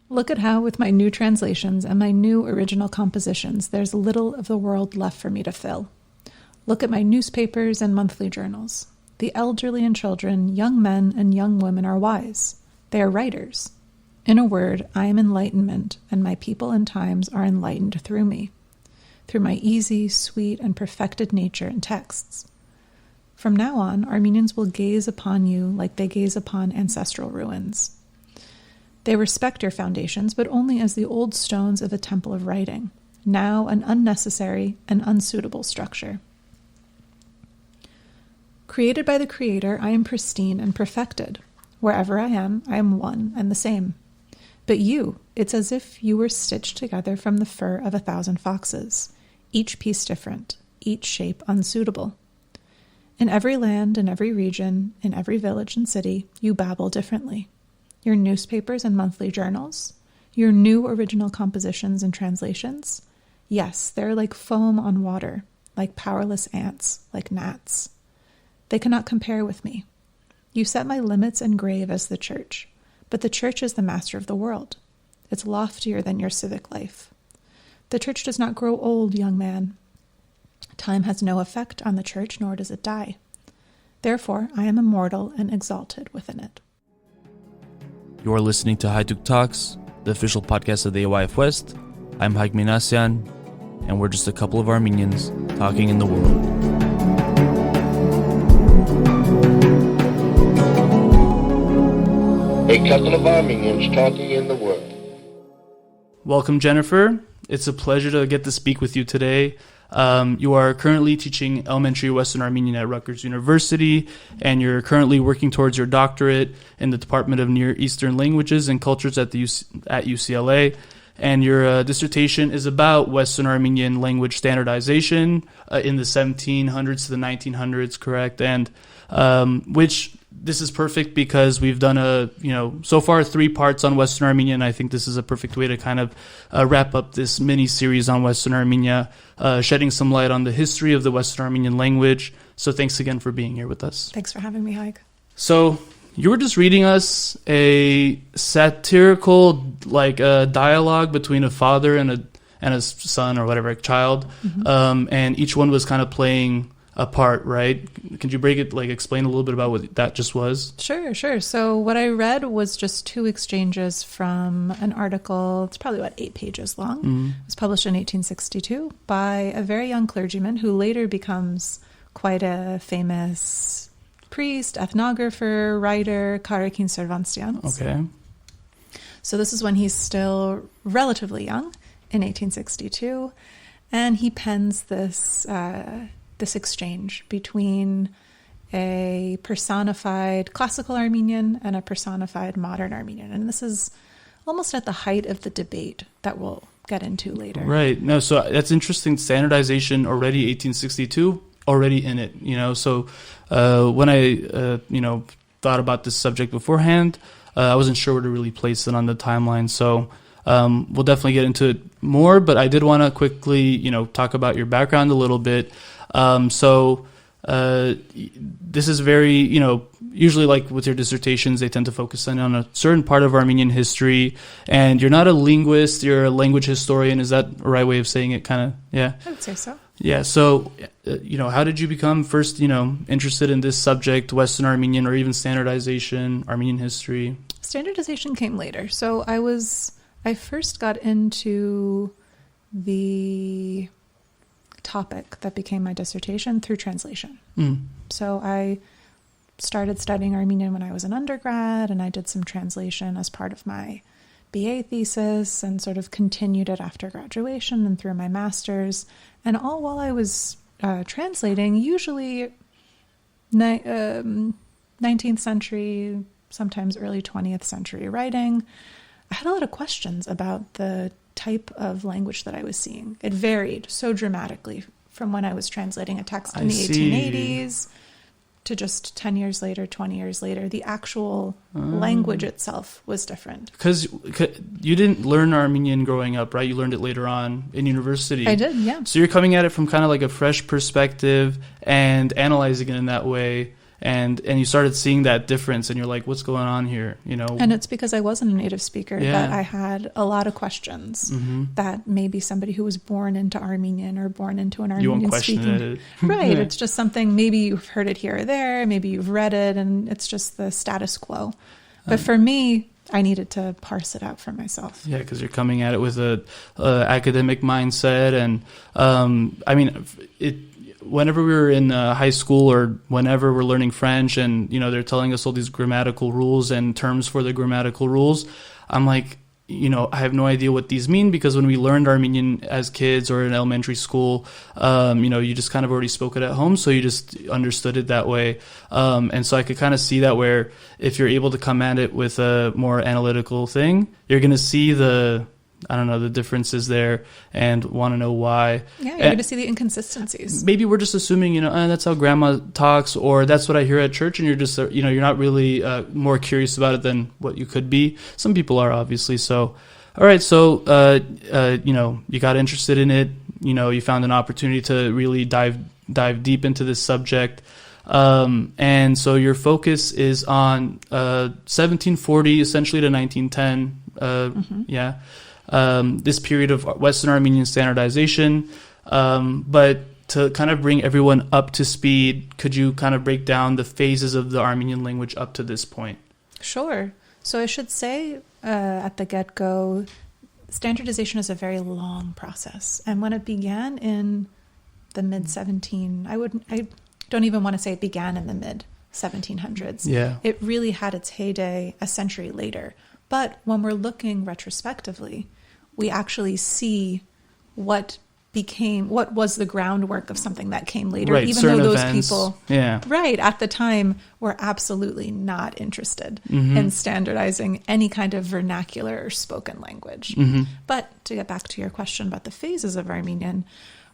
Look at how, with my new translations and my new original compositions, there's little of the world left for me to fill. Look at my newspapers and monthly journals. The elderly and children, young men and young women are wise. They are writers. In a word, I am enlightenment, and my people and times are enlightened through me, through my easy, sweet, and perfected nature and texts. From now on, Armenians will gaze upon you like they gaze upon ancestral ruins. They respect your foundations, but only as the old stones of a temple of writing, now an unnecessary and unsuitable structure. Created by the Creator, I am pristine and perfected. Wherever I am one and the same. But you, it's as if you were stitched together from the fur of 1,000 foxes, each piece different, each shape unsuitable. In every land, in every region, in every village and city, you babble differently. Your newspapers and monthly journals, your new original compositions and translations, yes, they're like foam on water, like powerless ants, like gnats. They cannot compare with me. You set my limits and grave as the church, but the church is the master of the world. It's loftier than your civic life. The church does not grow old, young man. Time has no effect on the church, nor does it die. Therefore, I am immortal and exalted within it. You are listening to Hajduk Talks, the official podcast of the AYF West. I'm Mkhitaryan, and we're just a couple of Armenians talking in the world. A couple of Armenians talking in the world. Welcome, Jennifer. It's a pleasure to get to speak with you today. You are currently teaching elementary Western Armenian at Rutgers University, and you're currently working towards your doctorate in the Department of Near Eastern Languages and Cultures at UCLA. And your dissertation is about Western Armenian language standardization in the 1700s to the 1900s, correct? And which this is perfect because we've done so far 3 parts on Western Armenian. I think this is a perfect way to kind of wrap up this mini series on Western Armenia, shedding some light on the history of the Western Armenian language. So thanks again for being here with us. Thanks for having me, Haig. So you were just reading us a satirical dialogue between a father and a son or whatever, a child, and each one was kind of playing a part, right? Could you break it, explain a little bit about what that just was? Sure. So what I read was just 2 exchanges from an article. It's probably about 8 pages long. It was published in 1862 by a very young clergyman who later becomes quite a famous priest, ethnographer, writer, Karakin Servanstians. Okay. So this is when he's still relatively young in 1862, and he pens this exchange between a personified classical Armenian and a personified modern Armenian. And this is almost at the height of the debate that we'll get into later. Right. No, so that's interesting. Standardization already 1862, already in it, So when I, thought about this subject beforehand, I wasn't sure where to really place it on the timeline. So we'll definitely get into it more, but I did want to quickly, talk about your background a little bit. This is very, usually like with your dissertations, they tend to focus on a certain part of Armenian history, and you're not a linguist, you're a language historian. Is that a right way of saying it? Kind of, yeah? I would say so. Yeah. So, how did you become first, interested in this subject, Western Armenian, or even standardization, Armenian history? Standardization came later. So I first got into the topic that became my dissertation through translation. So I started studying Armenian when I was an undergrad, and I did some translation as part of my BA thesis and sort of continued it after graduation and through my master's. And all while I was translating, usually 19th century, sometimes early 20th century writing, I had a lot of questions about the type of language that I was seeing. It varied so dramatically from when I was translating a text in the 1880s to just 10 years later, 20 years later. The actual language itself was different. Because you didn't learn Armenian growing up, right? You learned it later on in university. I did, yeah. So you're coming at it from kind of like a fresh perspective and analyzing it in that way. and you started seeing that difference, and you're like, what's going on here, you know? And it's because I wasn't a native speaker that I had a lot of questions that maybe somebody who was born into Armenian or born into an Armenian speaking. Right. It's just something, maybe you've heard it here or there, maybe you've read it, and it's just the status quo. But for me, I needed to parse it out for myself. Yeah, because you're coming at it with a academic mindset, and I mean, whenever we were in high school or whenever we're learning French, and you know they're telling us all these grammatical rules and terms for the grammatical rules, I'm like, you know, I have no idea what these mean, because when we learned Armenian as kids or in elementary school, you know, you just kind of already spoke it at home, so you just understood it that way. And so I could kind of see that, where if you're able to come at it with a more analytical thing, you're going to see the differences there and want to know why. Yeah, you're going to see the inconsistencies. Maybe we're just assuming, you know, that's how grandma talks, or that's what I hear at church, and you're just, you know, you're not really more curious about it than what you could be. Some people are, obviously. So, all right. So, you know, you got interested in it. You know, you found an opportunity to really dive deep into this subject. And so your focus is on 1740 essentially to 1910. Yeah. This period of Western Armenian standardization. But to kind of bring everyone up to speed, could you kind of break down the phases of the Armenian language up to this point? Sure. So I should say at the get-go, standardization is a very long process. And when it began in the I don't even want to say it began in the mid-1700s. Yeah. It really had its heyday a century later. But when we're looking retrospectively, we actually see what was the groundwork of something that came later, right, even though those events, people right at the time were absolutely not interested in standardizing any kind of vernacular or spoken language. But to get back to your question about the phases of Armenian,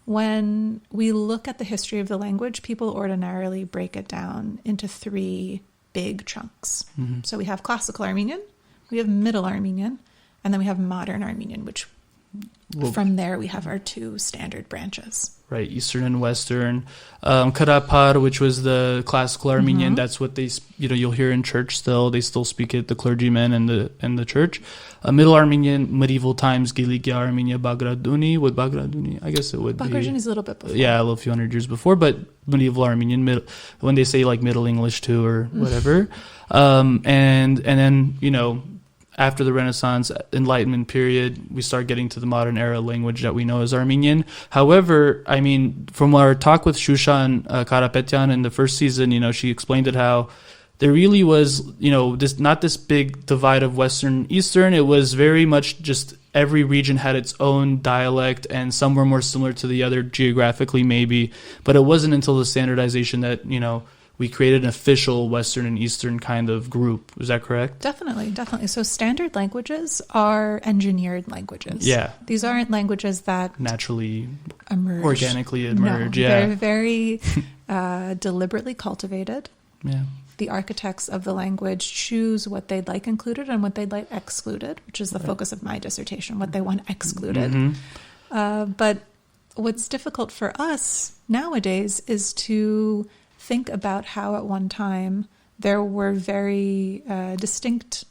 when we look at the history of the language, people ordinarily break it down into three big chunks. So we have classical Armenian, we have Middle Armenian, and then we have Modern Armenian, which from there we have our two standard branches. Right, Eastern and Western. Karapar, which was the classical Armenian, that's what they, you know, you'll hear in church still. They still speak it, the clergymen and the church. Middle Armenian, medieval times, Giligia Armenia, Bagraduni. Would Bagraduni? I guess it would be. Bagraduni is a little bit before. Yeah, a little few hundred years before, but medieval Armenian, when they say like Middle English too or whatever. And then, you know, after the Renaissance, Enlightenment period, we start getting to the modern era language that we know as Armenian. However, I mean, from our talk with Shushan Karapetyan in the first season, you know, she explained it how there really was, you know, not this big divide of Western Eastern. It was very much just every region had its own dialect, and some were more similar to the other geographically maybe. But it wasn't until the standardization that, you know, we created an official Western and Eastern kind of group. Is that correct? Definitely. So standard languages are engineered languages. Yeah. These aren't languages that naturally emerge. Organically emerge. No, yeah. They're very deliberately cultivated. Yeah. The architects of the language choose what they'd like included and what they'd like excluded, which is the focus of my dissertation, what they want excluded. But what's difficult for us nowadays is to think about how at one time there were very distinct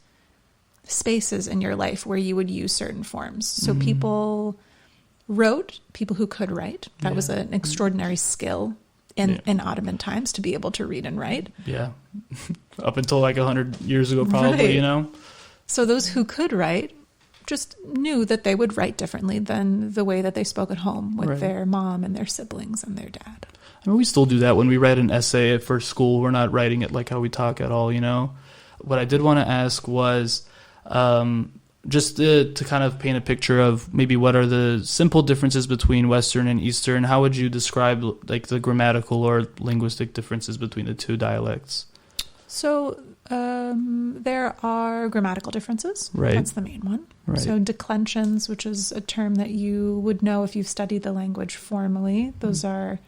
spaces in your life where you would use certain forms. So people who could write. That was an extraordinary skill in Ottoman times, to be able to read and write. Yeah. Up until like 100 years ago, probably, you know? So those who could write just knew that they would write differently than the way that they spoke at home with their mom and their siblings and their dad. I mean, we still do that when we write an essay for school. We're not writing it like how we talk at all, you know? What I did want to ask was just to kind of paint a picture of maybe what are the simple differences between Western and Eastern. How would you describe like the grammatical or linguistic differences between the two dialects? So there are grammatical differences. Right. That's the main one. Right. So declensions, which is a term that you would know if you've studied the language formally. Those are...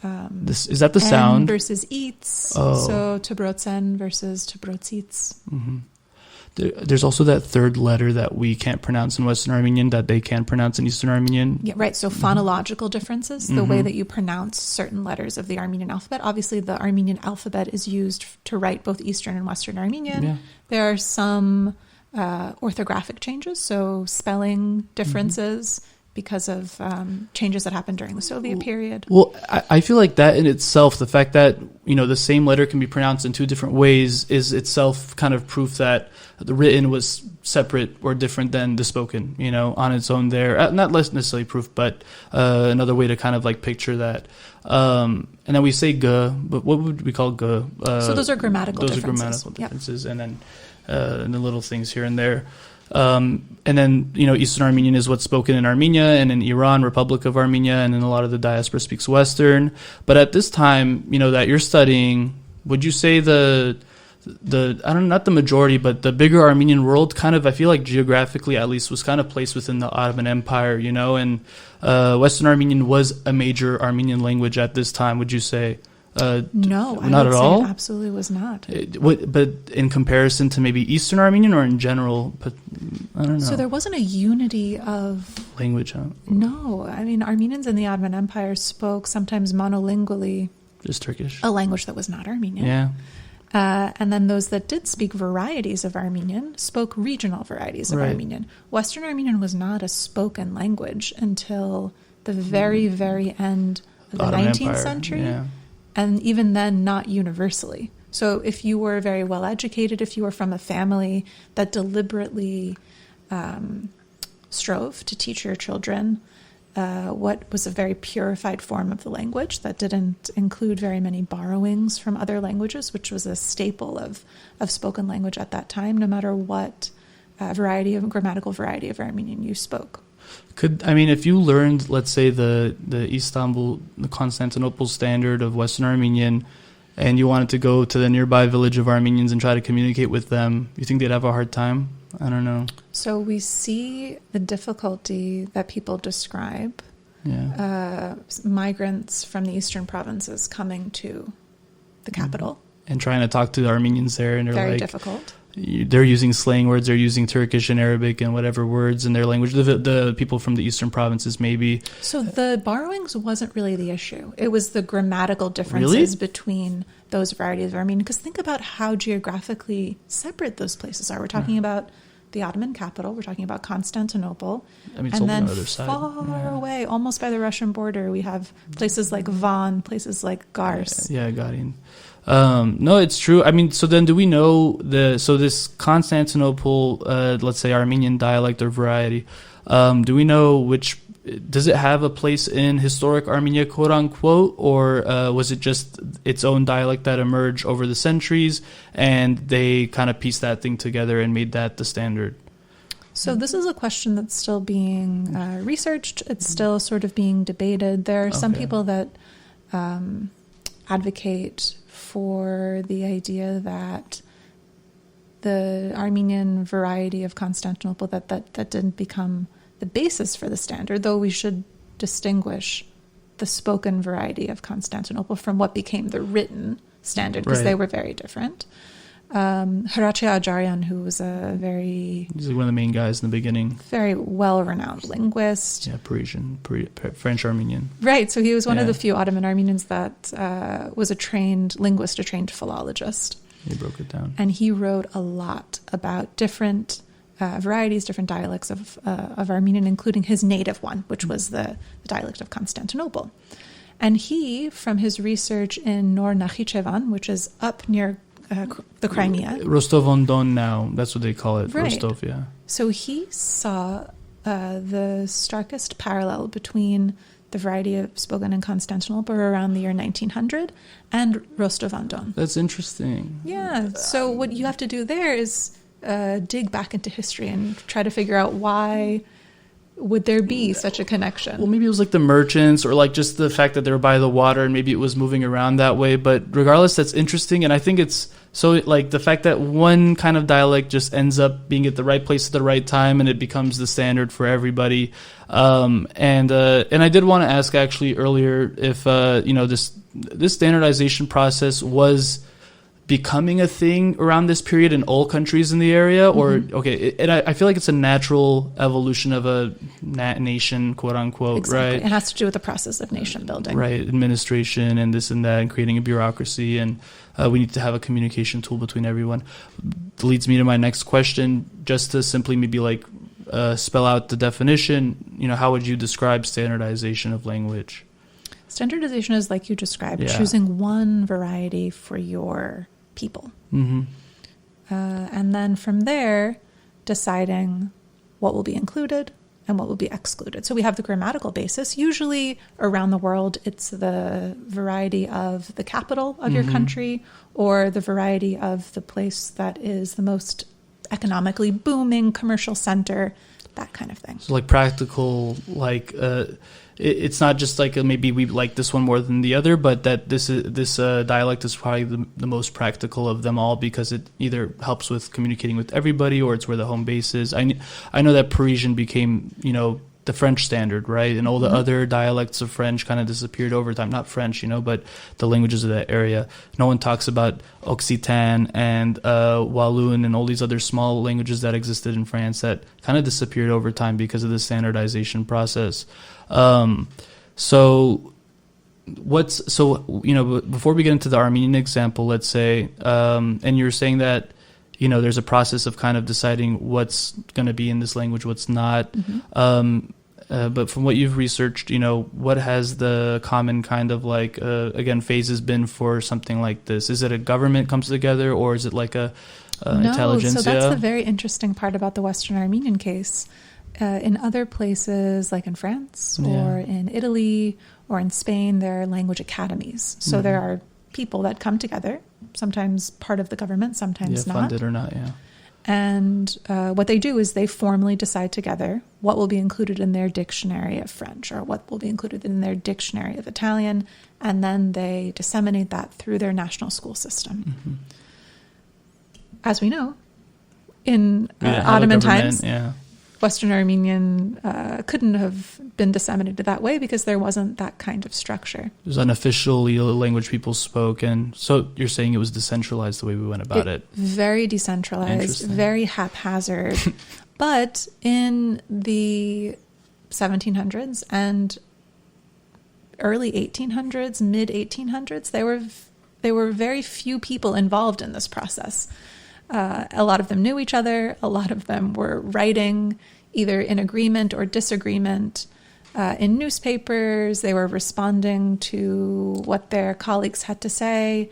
is that the sound? Versus eats. Oh. So Tobrotsen versus Tobrotsits. There's also that third letter that we can't pronounce in Western Armenian that they can pronounce in Eastern Armenian. Yeah, right. So phonological differences, the way that you pronounce certain letters of the Armenian alphabet. Obviously, the Armenian alphabet is used to write both Eastern and Western Armenian. Yeah. There are some orthographic changes, so spelling differences because of changes that happened during the Soviet period. Well, I feel like that in itself, the fact that, the same letter can be pronounced in two different ways is itself kind of proof that the written was separate or different than the spoken, on its own there. Not less necessarily proof, but another way to kind of like picture that. And then we say g, but what would we call g? So those are grammatical differences. Those are grammatical differences. Yep. And then the little things here and there. And then, Eastern Armenian is what's spoken in Armenia and in Iran, Republic of Armenia, and then a lot of the diaspora speaks Western. But at this time, that you're studying, would you say the I don't know, not the majority, but the bigger Armenian world kind of, I feel like geographically at least, was kind of placed within the Ottoman Empire, and Western Armenian was a major Armenian language at this time, would you say? No, not at all. It absolutely was not. But in comparison to maybe Eastern Armenian or in general, but I don't know. So there wasn't a unity of language, huh? No, I mean Armenians in the Ottoman Empire spoke sometimes monolingually, just Turkish, a language that was not Armenian. Yeah. And then those that did speak varieties of Armenian spoke regional varieties of Armenian. Western Armenian was not a spoken language until the very, very end of the 19th century. Yeah. And even then, not universally. So if you were very well educated, if you were from a family that deliberately strove to teach your children what was a very purified form of the language that didn't include very many borrowings from other languages, which was a staple of spoken language at that time, no matter what grammatical variety of Armenian you spoke. If you learned, let's say, the Constantinople standard of Western Armenian, and you wanted to go to the nearby village of Armenians and try to communicate with them, you think they'd have a hard time? I don't know. So we see the difficulty that people describe. Yeah. Migrants from the eastern provinces coming to the capital. And trying to talk to the Armenians there, and they're very like... difficult. They're using slang words, they're using Turkish and Arabic and whatever words in their language, the people from the eastern provinces maybe. So the borrowings wasn't really the issue. It was the grammatical differences between those varieties of Armenian. Because think about how geographically separate those places are. We're talking about the Ottoman capital, we're talking about Constantinople. It's and then on the other side. Far away, almost by the Russian border, we have places like Van, places like Gars. Yeah, Garin. No, it's true. So then do we know this Constantinople, let's say Armenian dialect or variety, do we know does it have a place in historic Armenia, quote unquote, or was it just its own dialect that emerged over the centuries and they kind of pieced that thing together and made that the standard? So this is a question that's still being researched. It's still sort of being debated. There are some people that advocate for the idea that the Armenian variety of Constantinople, that didn't become the basis for the standard, though we should distinguish the spoken variety of Constantinople from what became the written standard, because they were very different. Hrace Ajaryan, who was he's like one of the main guys in the beginning, very well-renowned linguist. Yeah, Parisian, French Armenian. Right, so he was one of the few Ottoman Armenians that was a trained linguist, a trained philologist. He broke it down. And he wrote a lot about different varieties, different dialects of Armenian, including his native one, which was the dialect of Constantinople. And he, from his research in Nor Nakhichevan, which is up near the Crimea. Rostov-on-Don now, that's what they call it, right. Rostov, yeah. So he saw the starkest parallel between the variety of spoken in Constantinople around the year 1900 and Rostov-on-Don. That's interesting. Yeah, so what you have to do there is dig back into history and try to figure out why would there be such a connection? Well, maybe it was like the merchants, or like just the fact that they were by the water and maybe it was moving around that way. But regardless, that's interesting. And I think it's so like the fact that one kind of dialect just ends up being at the right place at the right time and it becomes the standard for everybody. And I did want to ask actually earlier if, this standardization process was becoming a thing around this period in all countries in the area, or and I feel like it's a natural evolution of a nation, quote unquote, Exactly. right? It has to do with the process of nation building, right? Administration and this and that, and creating a bureaucracy, and we need to have a communication tool between everyone. Leads me to my next question, just to simply maybe like spell out the definition. How would you describe standardization of language? Standardization is like you described, choosing one variety for your people. And then from there, deciding what will be included and what will be excluded. So we have the grammatical basis. Usually around the world, it's the variety of the capital of your country, or the variety of the place that is the most economically booming commercial center, that kind of thing. So like practical, like it's not just like maybe we like this one more than the other, but that this dialect is probably the most practical of them all, because it either helps with communicating with everybody, or it's where the home base is. I know that Parisian became the French standard, right? And all the other dialects of French kind of disappeared over time. Not French, but the languages of that area. No one talks about Occitan and Walloon and all these other small languages that existed in France that kind of disappeared over time because of the standardization process. Before we get into the Armenian example, let's say, and you're saying that, there's a process of kind of deciding what's going to be in this language, what's not. But from what you've researched, what has the common kind of like, again, phases been for something like this? Is it a government comes together, or is it like a intelligentsia? So that's the very interesting part about the Western Armenian case. In other places, like in France or in Italy or in Spain, there are language academies. So there are people that come together, sometimes part of the government, sometimes not. Funded or not, And what they do is they formally decide together what will be included in their dictionary of French, or what will be included in their dictionary of Italian, and then they disseminate that through their national school system. As we know, in Ottoman times, Western Armenian couldn't have been disseminated that way because there wasn't that kind of structure. It was unofficial language people spoke, and so you're saying it was decentralized the way we went about it. Very decentralized, very haphazard. But in the 1700s and early 1800s, mid 1800s, there were very few people involved in this process. A lot of them knew each other. A lot of them were writing either in agreement or disagreement in newspapers. They were responding to what their colleagues had to say.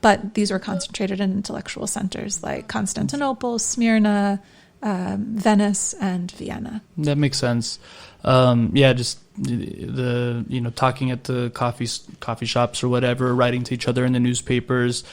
But these were concentrated in intellectual centers like Constantinople, Smyrna, Venice, and Vienna. That makes sense. Just the talking at the coffee shops or whatever, writing to each other in the newspapers.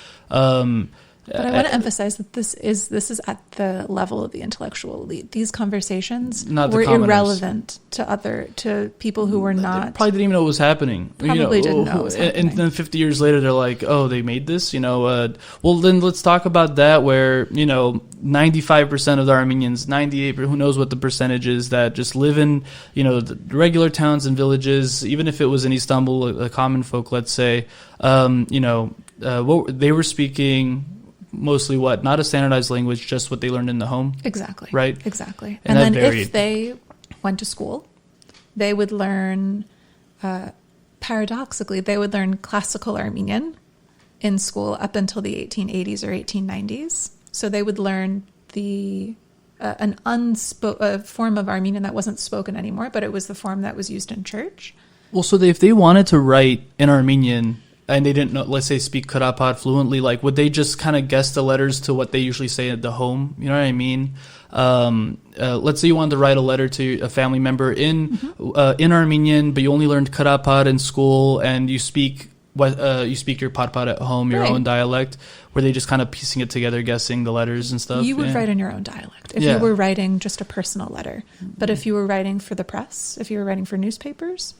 But I want to emphasize that this is at the level of the intellectual elite. These conversations were irrelevant to people who were not. They probably didn't even know what was happening. Probably didn't know what was happening. And then 50 years later, they're like, "Oh, they made this." Well, then let's talk about that. Where 95% of the Armenians, 98%, who knows what the percentage is, that just live in the regular towns and villages. Even if it was in Istanbul, a common folk, let's say, what they were speaking. Mostly what? Not a standardized language, just what they learned in the home. Exactly. Right? Exactly. And then if they went to school, they would learn, paradoxically, they would learn classical Armenian in school up until the 1880s or 1890s. So they would learn a form of Armenian that wasn't spoken anymore, but it was the form that was used in church. Well, so if they wanted to write in Armenian, and they didn't know, let's say, speak Karapad fluently, like, would they just kind of guess the letters to what they usually say at the home? You know what I mean? Let's say you wanted to write a letter to a family member in Armenian, but you only learned Karapad in school, and you speak your Parpad at home, your own dialect. Were they just kind of piecing it together, guessing the letters and stuff? You would write in your own dialect if you were writing just a personal letter. But if you were writing for the press, if you were writing for newspapers...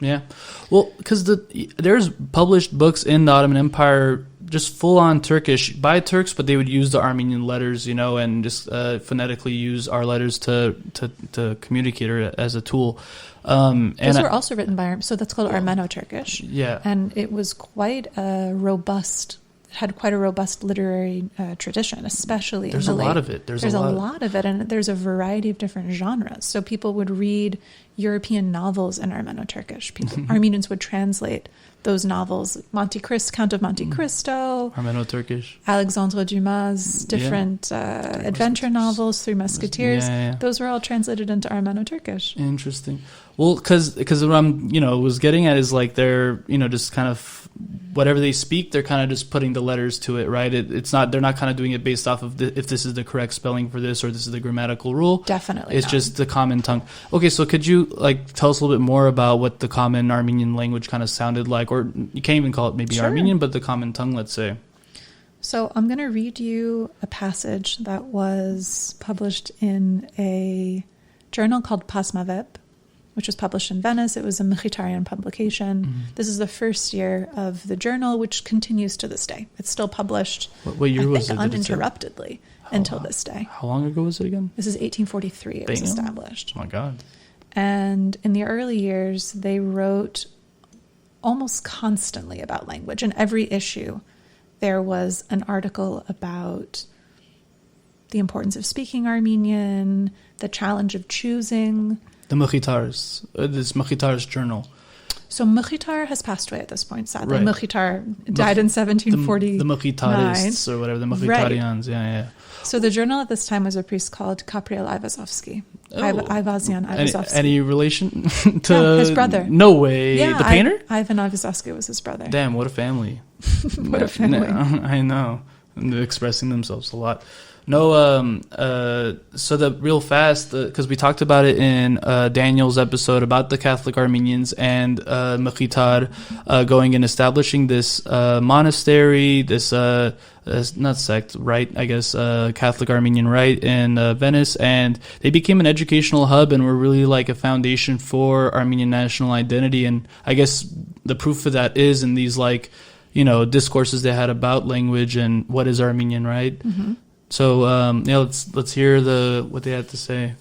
Yeah, well, because there's published books in the Ottoman Empire just full on Turkish by Turks, but they would use the Armenian letters, and just phonetically use our letters to communicate as a tool. Those were also written by, so that's called Armeno-Turkish. Yeah, and it was quite a robust had quite a robust literary tradition, especially There's in the a lot of it. There's a lot of it, and there's a variety of different genres. So people would read European novels in Armeno-Turkish. Armenians would translate those novels, Count of Monte Cristo, Armeno-Turkish, Alexandre Dumas' different adventure novels, Three Musketeers. Those were all translated into Armeno-Turkish. Interesting. Well, because what I'm was getting at is like they're just kind of whatever they speak, they're kind of just putting the letters to it, right? They're not kind of doing it based off of if this is the correct spelling for this or this is the grammatical rule. Definitely, it's just the common tongue. Okay, so could you tell us a little bit more about what the common Armenian language kind of sounded like, or you can't even call it maybe Armenian, but the common tongue, let's say. So I'm going to read you a passage that was published in a journal called Pasmaveb, which was published in Venice. It was a Mkhitaryan publication. Mm-hmm. This is the first year of the journal, which continues to this day. It's still published, what year was it? Uninterruptedly until this day. How long ago was it again? This is 1843. It was established. Oh my God. And in the early years, they wrote almost constantly about language. In every issue, there was an article about the importance of speaking Armenian, the challenge of choosing. The Mkhitars, this Mkhitar's journal. So Mkhitar has passed away at this point, sadly. Right. Mkhitar died in 1749. The Mkhitarists or whatever, the Mkhitaryans, yeah. So the journal at this time was a priest called Gabriel Ivazovsky. Ivazian Ivazovsky. Any relation to... his brother. No way. Yeah, the painter? Ivan Ivazovsky was his brother. Damn, what a family. What a family. I know. And they're expressing themselves a lot. No, so the real fast, because we talked about it in Daniel's episode about the Catholic Armenians and Mkhitar going and establishing this monastery, this not sect, right? I guess Catholic Armenian rite in Venice, and they became an educational hub and were really like a foundation for Armenian national identity. And I guess the proof of that is in these discourses they had about language and what is Armenian, right? Mm-hmm. So let's hear what they had to say.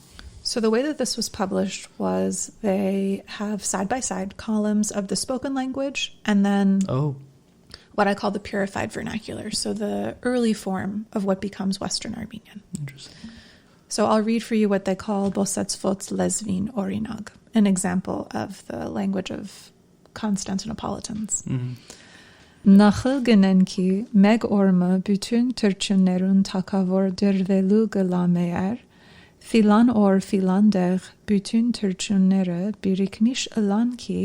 So the way that this was published was they have side-by-side columns of the spoken language and then what I call the purified vernacular, so the early form of what becomes Western Armenian. Interesting. So I'll read for you what they call Bosetsvots Lezvin Orinag, an example of the language of Constantinopolitans. Mm-hmm. Նախը գնենքի մեկ օրմը bütün թրջուններուն թակավոր դրվելու գլամեար, filan or filan դեղ bütün թրջունները բիրիկնիշ ըլանքի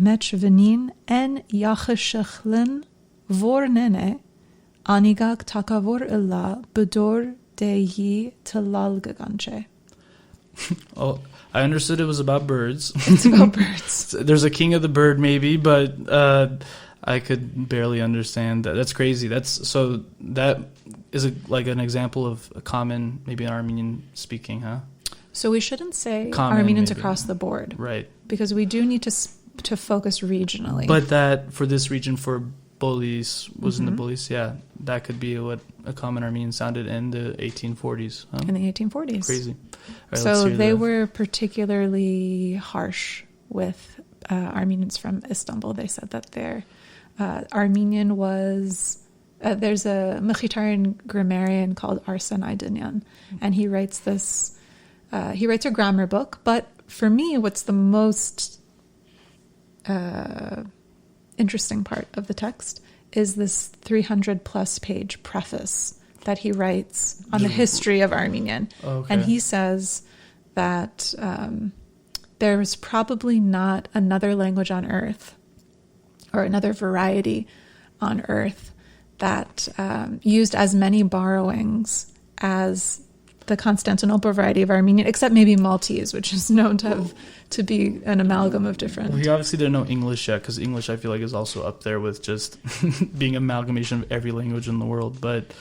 մեջ վնին են յախշխլն որնեն է, անիգակ թակավոր ըլա բդոր դեյի թլալ գկանչե. Oh, I understood it was about birds. It's about birds. There's a king of the bird maybe, but... I could barely understand that. That's crazy. That is like an example of a common, maybe an Armenian speaking, huh? So we shouldn't say common, Armenians maybe. Across the board, right? Because we do need to focus regionally. But that for this region, for Bolis, wasn't the Bolis? Yeah, that could be what a common Armenian sounded in the 1840s. Huh? In the 1840s, crazy. Right, so they were particularly harsh with Armenians from Istanbul. They said that their Armenian was, there's a Mkhitaryan grammarian called Arsen Aydınyan, and he writes a grammar book, but for me, what's the most interesting part of the text is this 300 plus page preface that he writes on the history of Armenian. Okay. And he says that there is probably not another language on earth or another variety on earth that used as many borrowings as the Constantinople variety of Armenian, except maybe Maltese, which is known to be an amalgam of different. Well, he obviously didn't know English yet, because English, I feel like, is also up there with just being an amalgamation of every language in the world. But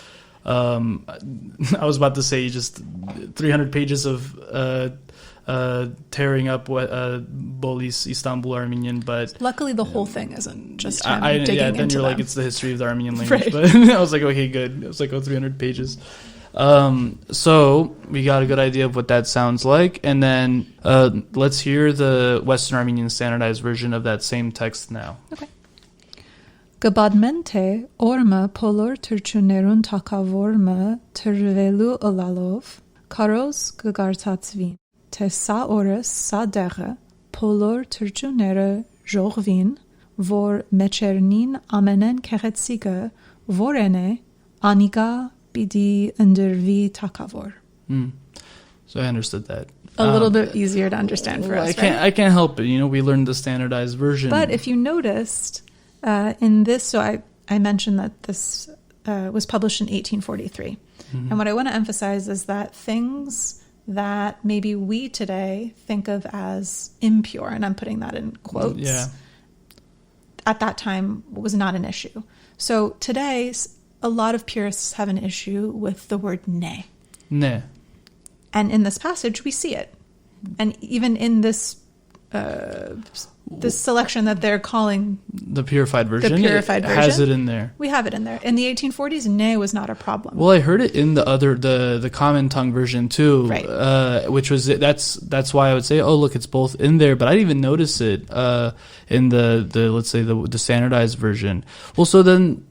I was about to say just 300 pages of tearing up Bolis Istanbul Armenian, but luckily the whole thing isn't just him digging then into you're them. like, it's the history of the Armenian language. Right. But I was like, okay, good. It was like 300 pages. So we got a good idea of what that sounds like, and then let's hear the Western Armenian standardized version of that same text now. Okay. Gabadmente orma polor turchunerun takavorma turvelu olalov, karos gagartatsvin, te sa oras sa dere, polor turchunere jorvin, vor mechernin amenen keretsiga, vorene, aniga bidi undervi takavor. So I understood that. A little bit easier to understand for us, right? I can't help it. We learned the standardized version. But if you noticed in this, so I mentioned that this was published in 1843. And what I want to emphasize is that things that maybe we today think of as impure, and I'm putting that in quotes, at that time was not an issue. So today, a lot of purists have an issue with the word ne. Ne. And in this passage, we see it. And even in this this selection that they're calling the purified version, it has it in there. We have it in there. In the 1840s, ne was not a problem. Well, I heard it in the common tongue version too, right. Which was that's why I would say, oh look, it's both in there, but I didn't even notice it in the let's say the standardized version. Well, so then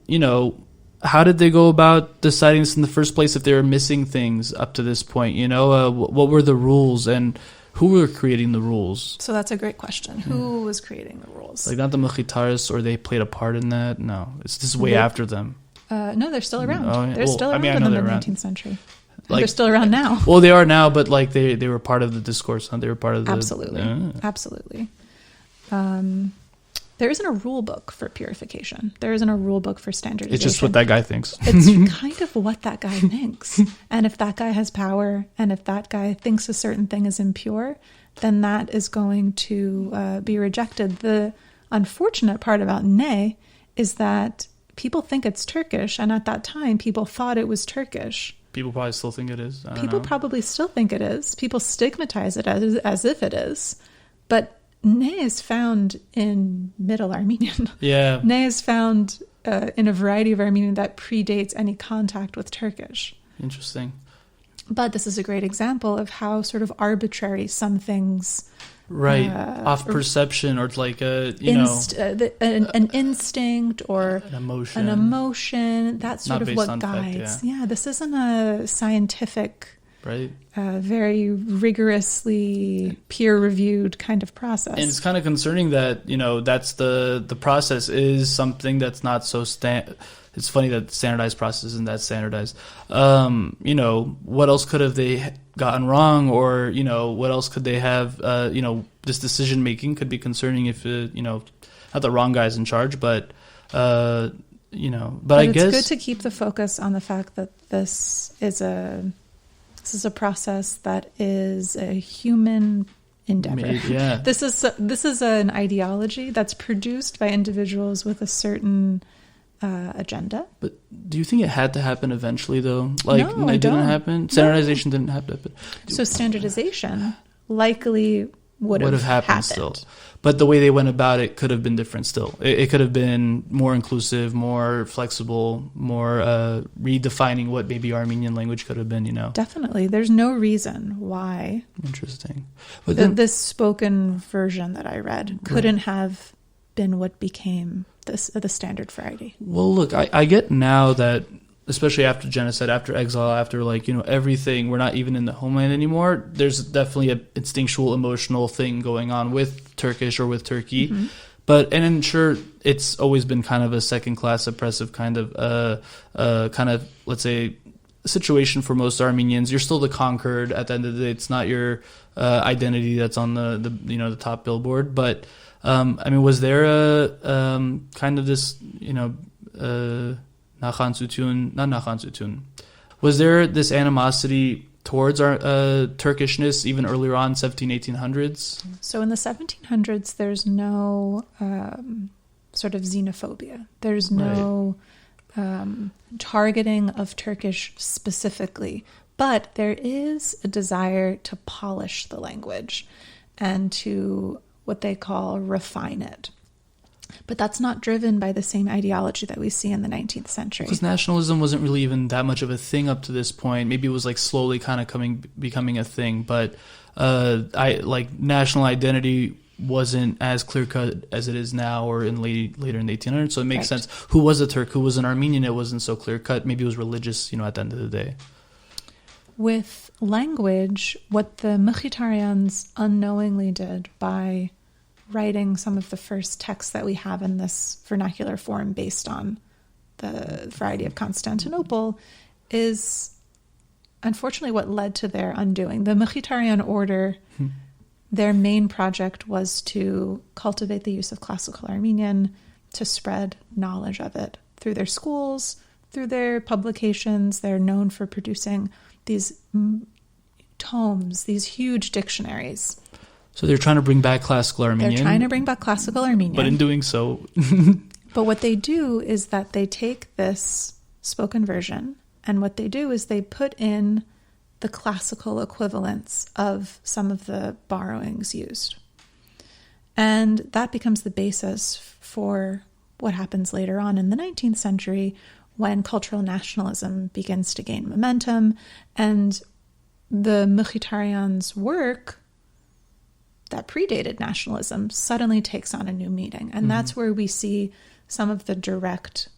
how did they go about deciding this in the first place if they were missing things up to this point? What were the rules and who were creating the rules? So that's a great question. Who was creating the rules? Like not the Mkhitaryan, or they played a part in that? No, this is way after them. No, they're still around. Oh, yeah. They're still around in the mid-19th century. They're still around now. Well, they are now, but like they were part of the discourse. Huh? They were part of the... Absolutely. There isn't a rule book for purification. There isn't a rule book for standardization. It's just what that guy thinks. It's kind of what that guy thinks. And if that guy has power, and if that guy thinks a certain thing is impure, then that is going to be rejected. The unfortunate part about ne is that people think it's Turkish, and at that time, people thought it was Turkish. People probably still think it is. People probably still think it is. People stigmatize it as if it is. But ne is found in Middle Armenian. Yeah. Ne is found in a variety of Armenian that predates any contact with Turkish. Interesting. But this is a great example of how sort of arbitrary some things... Right. Off perception, or like an instinct or an emotion. That's sort of what guides. Fact, yeah, this isn't a scientific... Right. Very rigorously peer-reviewed kind of process. And it's kind of concerning that, that's the process is something that's not so it's funny that the standardized process isn't that standardized. What else could have they gotten wrong, or, what else could they have, this decision-making could be concerning if, not the wrong guy's in charge, but I guess... It's good to keep the focus on the fact that this is a process that is a human endeavor. Yeah. This is an ideology that's produced by individuals with a certain agenda. But do you think it had to happen eventually, though? No, it didn't happen? Standardization didn't happen. So standardization likely would have happened still. But the way they went about it could have been different still. It could have been more inclusive, more flexible, more redefining what maybe Armenian language could have been, Definitely. There's no reason why. Interesting. But then, this spoken version that I read couldn't have been what became the standard variety. Well, look, I get now that, especially after genocide, after exile, after everything, we're not even in the homeland anymore. There's definitely an instinctual, emotional thing going on with Turkish or with Turkey. Mm-hmm. But, and I'm sure it's always been kind of a second-class oppressive kind of, let's say, situation for most Armenians. You're still the conquered at the end of the day. It's not your identity that's on the top billboard. But, was there a kind of this, was there this animosity towards our Turkishness even earlier on, 1800s? So in the 1700s, there's no sort of xenophobia. There's no targeting of Turkish specifically. But there is a desire to polish the language and to what they call refine it. But that's not driven by the same ideology that we see in the 19th century. Because nationalism wasn't really even that much of a thing up to this point. Maybe it was slowly kind of becoming a thing. But national identity wasn't as clear cut as it is now, or later in the 1800s. So it makes Right. sense. Who was a Turk? Who was an Armenian? It wasn't so clear cut. Maybe it was religious, at the end of the day. With language, what the Mkhitaryan's unknowingly did by writing some of the first texts that we have in this vernacular form based on the variety of Constantinople is unfortunately what led to their undoing. The Mkhitaryan order, their main project was to cultivate the use of classical Armenian, to spread knowledge of it through their schools, through their publications. They're known for producing these tomes, these huge dictionaries. So they're trying to bring back classical Armenian. They're trying to bring back classical Armenian. But in doing so... But what they do is that they take this spoken version, and what they do is they put in the classical equivalents of some of the borrowings used. And that becomes the basis for what happens later on in the 19th century, when cultural nationalism begins to gain momentum, and the Mkhitaryan's work that predated nationalism suddenly takes on a new meaning. And that's where we see some of the direct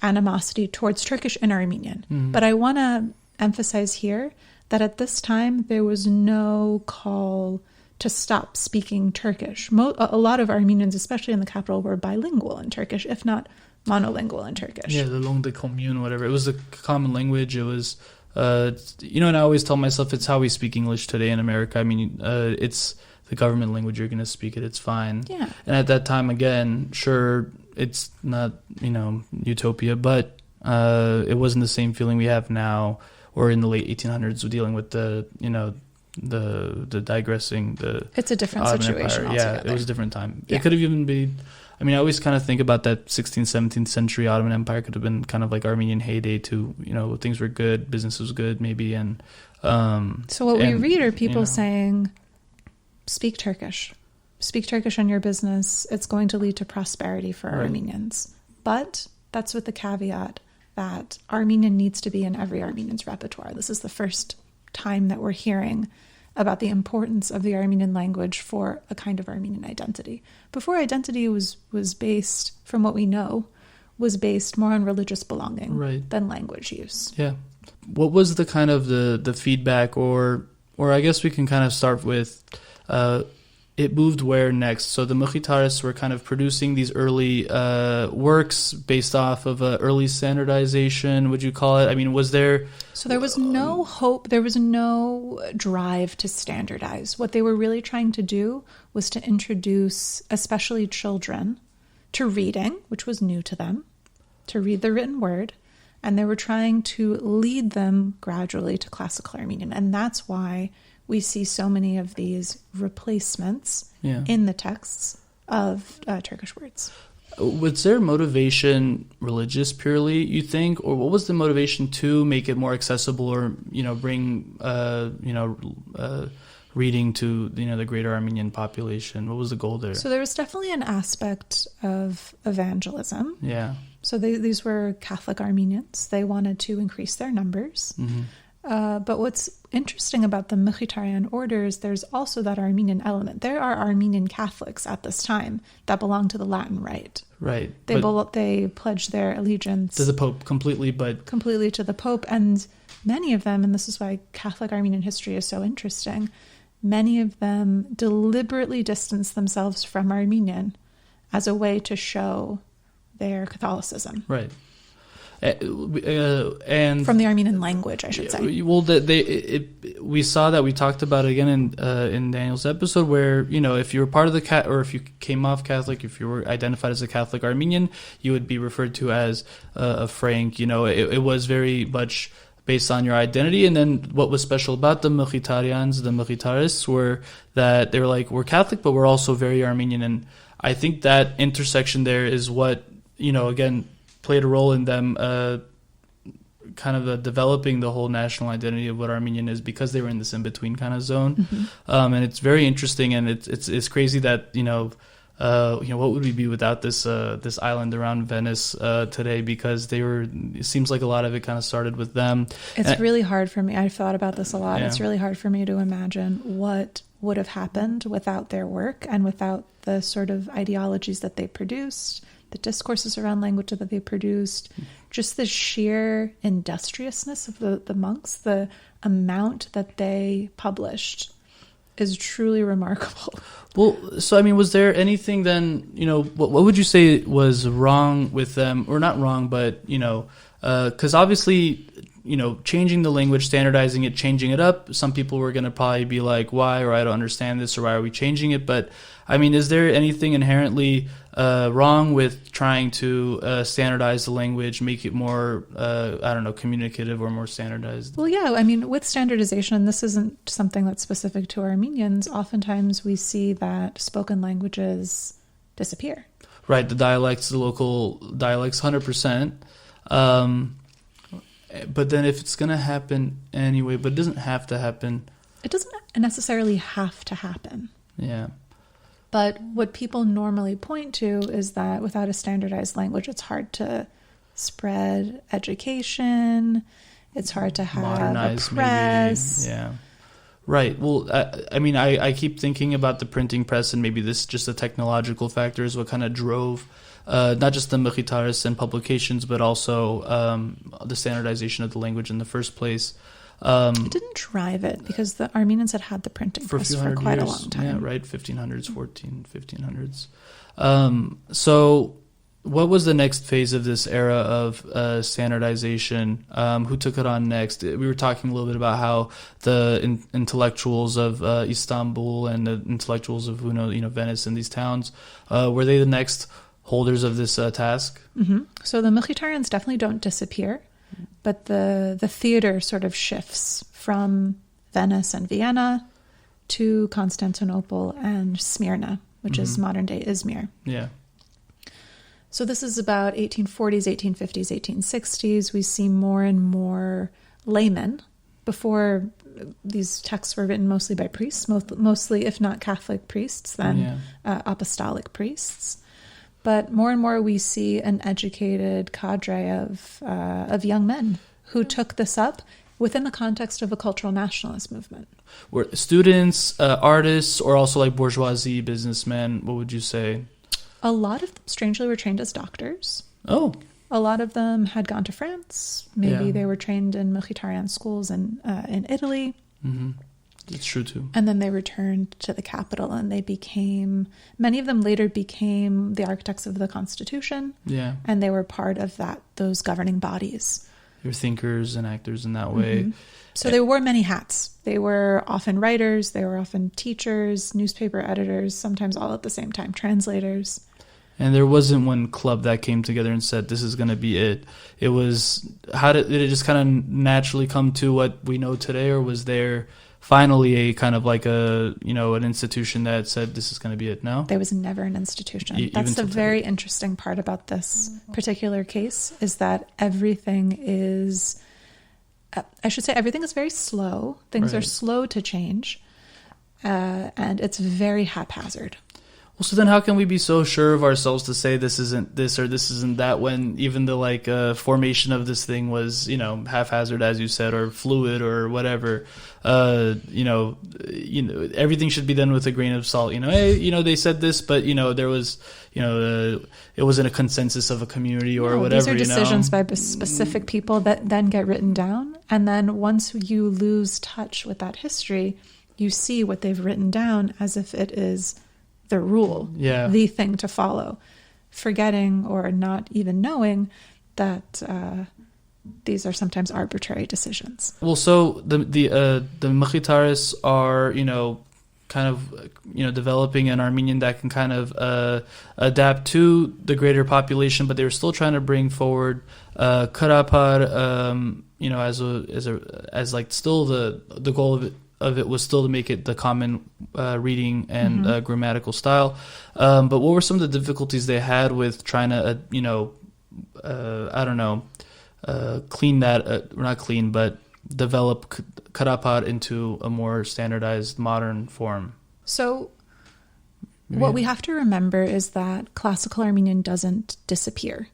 animosity towards Turkish and Armenian. But I want to emphasize here that at this time, there was no call to stop speaking Turkish. A lot of Armenians, especially in the capital, were bilingual in Turkish, if not monolingual in Turkish. Yeah, the langue de commune, whatever. It was a common language. It was, and I always tell myself it's how we speak English today in America. I mean, it's the government language. You're going to speak it. It's fine. Yeah. And at that time, again, sure, it's not, utopia, but it wasn't the same feeling we have now, or in the late 1800s, dealing with the digressing, it's a different Ottoman situation Empire. altogether. Yeah, it was a different time. Yeah. It could have even been, I always kind of think about that 16th, 17th century Ottoman Empire could have been kind of like Armenian heyday too. Things were good, business was good maybe. And so what we read are people saying, speak Turkish in your business. It's going to lead to prosperity for Armenians. But that's with the caveat that Armenian needs to be in every Armenian's repertoire. This is the first time that we're hearing about the importance of the Armenian language for a kind of Armenian identity. Before, identity was based, from what we know, was based more on religious belonging than language use. Yeah. What was the kind of the feedback, or I guess we can kind of start with it moved where next? So the Mkhitaryists were kind of producing these early works based off of early standardization, would you call it? Was there... So there was no hope, there was no drive to standardize. What they were really trying to do was to introduce, especially children, to reading, which was new to them, to read the written word, and they were trying to lead them gradually to classical Armenian. And that's why we see so many of these replacements in the texts of Turkish words. Was their motivation religious purely, you think? Or what was the motivation to make it more accessible, or, bring, reading to, the greater Armenian population? What was the goal there? So there was definitely an aspect of evangelism. Yeah. So these were Catholic Armenians. They wanted to increase their numbers. But what's interesting about the Mkhitaryan orders, there's also that Armenian element. There are Armenian Catholics at this time that belong to the Latin Rite. Right. They pledge their allegiance to the Pope completely to the Pope. And many of them, and this is why Catholic Armenian history is so interesting, many of them deliberately distance themselves from Armenian as a way to show their Catholicism. Right. And from the Armenian language, I should say. Well, we saw that, we talked about it again in Daniel's episode, where if you were part of the or if you came off Catholic, if you were identified as a Catholic Armenian, you would be referred to as a Frank. It was very much based on your identity. And then what was special about the Mkhitaryians, the Mkhitaryists, were that they were like, we're Catholic, but we're also very Armenian. And I think that intersection there is what again played a role in them kind of developing the whole national identity of what Armenian is, because they were in this in-between kind of zone. And it's very interesting, and it's crazy that what would we be without this island around Venice today? Because it seems like a lot of it kind of started with them. It's really hard for me. I've thought about this a lot. Yeah. It's really hard for me to imagine what would have happened without their work and without the sort of ideologies that they produced, the discourses around language that they produced, just the sheer industriousness of the monks, the amount that they published is truly remarkable. Well, so I mean, was there anything then, what would you say was wrong with them, or not wrong, but, because obviously, changing the language, standardizing it, changing it up, some people were going to probably be like, why, or I don't understand this, or why are we changing it? But I mean, is there anything inherently wrong with trying to standardize the language, make it more, communicative or more standardized? Well, yeah. I mean, with standardization, and this isn't something that's specific to Armenians, oftentimes we see that spoken languages disappear. Right, the local dialects, 100%. But then if it's going to happen anyway, but it doesn't have to happen. It doesn't necessarily have to happen. Yeah. But what people normally point to is that without a standardized language, it's hard to spread education. It's hard to have modernize, a press. Maybe. Yeah. Right. Well, I keep thinking about the printing press, and maybe this just a technological factor is what kind of drove not just the Mkhitaryan and publications, but also the standardization of the language in the first place. It didn't drive it because the Armenians had the printing press for quite a long time. Yeah, right, 1500s. So what was the next phase of this era of standardization? Who took it on next? We were talking a little bit about how the intellectuals of Istanbul and the intellectuals of Venice and these towns, were they the next holders of this task? Mm-hmm. So the Mkhitaryan definitely don't disappear, but the theater sort of shifts from Venice and Vienna to Constantinople and Smyrna, which is modern-day Izmir. Yeah. So this is about 1840s, 1850s, 1860s. We see more and more laymen. Before, these texts were written mostly by priests, mostly, if not Catholic priests, then apostolic priests. But more and more we see an educated cadre of young men who took this up within the context of a cultural nationalist movement. Were students, artists, or also like bourgeoisie, businessmen? What would you say? A lot of them, strangely, were trained as doctors. Oh. A lot of them had gone to France. Maybe they were trained in Mkhitaryan schools in Italy. Mm-hmm. It's true too. And then they returned to the capital, and many of them later became the architects of the Constitution. Yeah. And they were part of those governing bodies. They were thinkers and actors in that way. Mm-hmm. So they wore many hats. They were often writers, they were often teachers, newspaper editors, sometimes all at the same time, translators. And there wasn't one club that came together and said, this is going to be it. It was, did it just kind of naturally come to what we know today, or was there finally a kind of like an institution that said this is going to be it? No? There was never an institution. That's the very interesting part about this particular case, is that everything is very slow. Things are slow to change, and it's very haphazard. Well, so then how can we be so sure of ourselves to say this isn't this or this isn't that, when even the formation of this thing was, haphazard, as you said, or fluid or whatever? Everything should be done with a grain of salt. They said this, but there was, it wasn't a consensus of a community or whatever. These are decisions by specific people that then get written down, and then once you lose touch with that history, you see what they've written down as if it is the rule, the thing to follow, forgetting or not even knowing that these are sometimes arbitrary decisions. Well, so the Mkhitaryan are kind of developing an Armenian that can kind of adapt to the greater population, but they were still trying to bring forward Karapar, as still the goal of it was still to make it the common reading and grammatical style. But what were some of the difficulties they had with trying to, clean that, not clean, but develop Karapar into a more standardized modern form? So what we have to remember is that classical Armenian doesn't disappear.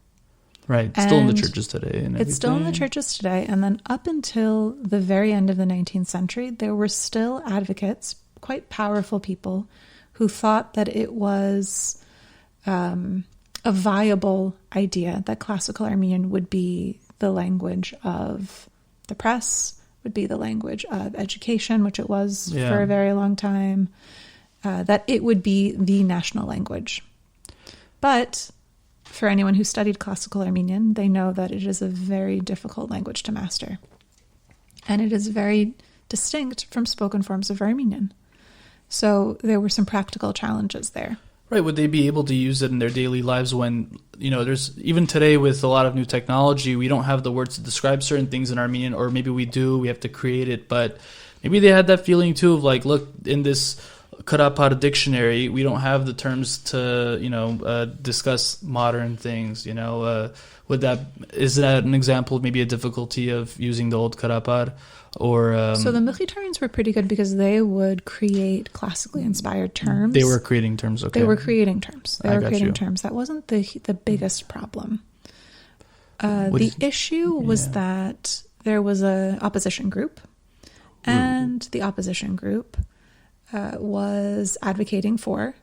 Right. It's still in the churches today. And it's still in the churches today. And then up until the very end of the 19th century, there were still advocates, quite powerful people, who thought that it was a viable idea that classical Armenian would be the language of the press, would be the language of education, which it was for a very long time, that it would be the national language. But for anyone who studied classical Armenian, they know that it is a very difficult language to master. And it is very distinct from spoken forms of Armenian. So there were some practical challenges there. Right. Would they be able to use it in their daily lives when, there's, even today with a lot of new technology, we don't have the words to describe certain things in Armenian, or maybe we do, we have to create it. But maybe they had that feeling too of like, look, in this Karapar dictionary, we don't have the terms to, discuss modern things, is that an example of maybe a difficulty of using the old Karapar? Or so the Mkhitaryan's were pretty good because they would create classically inspired terms. They were creating terms, okay. They were creating terms. That wasn't the biggest problem. The issue was that there was an opposition group, and the opposition group was advocating for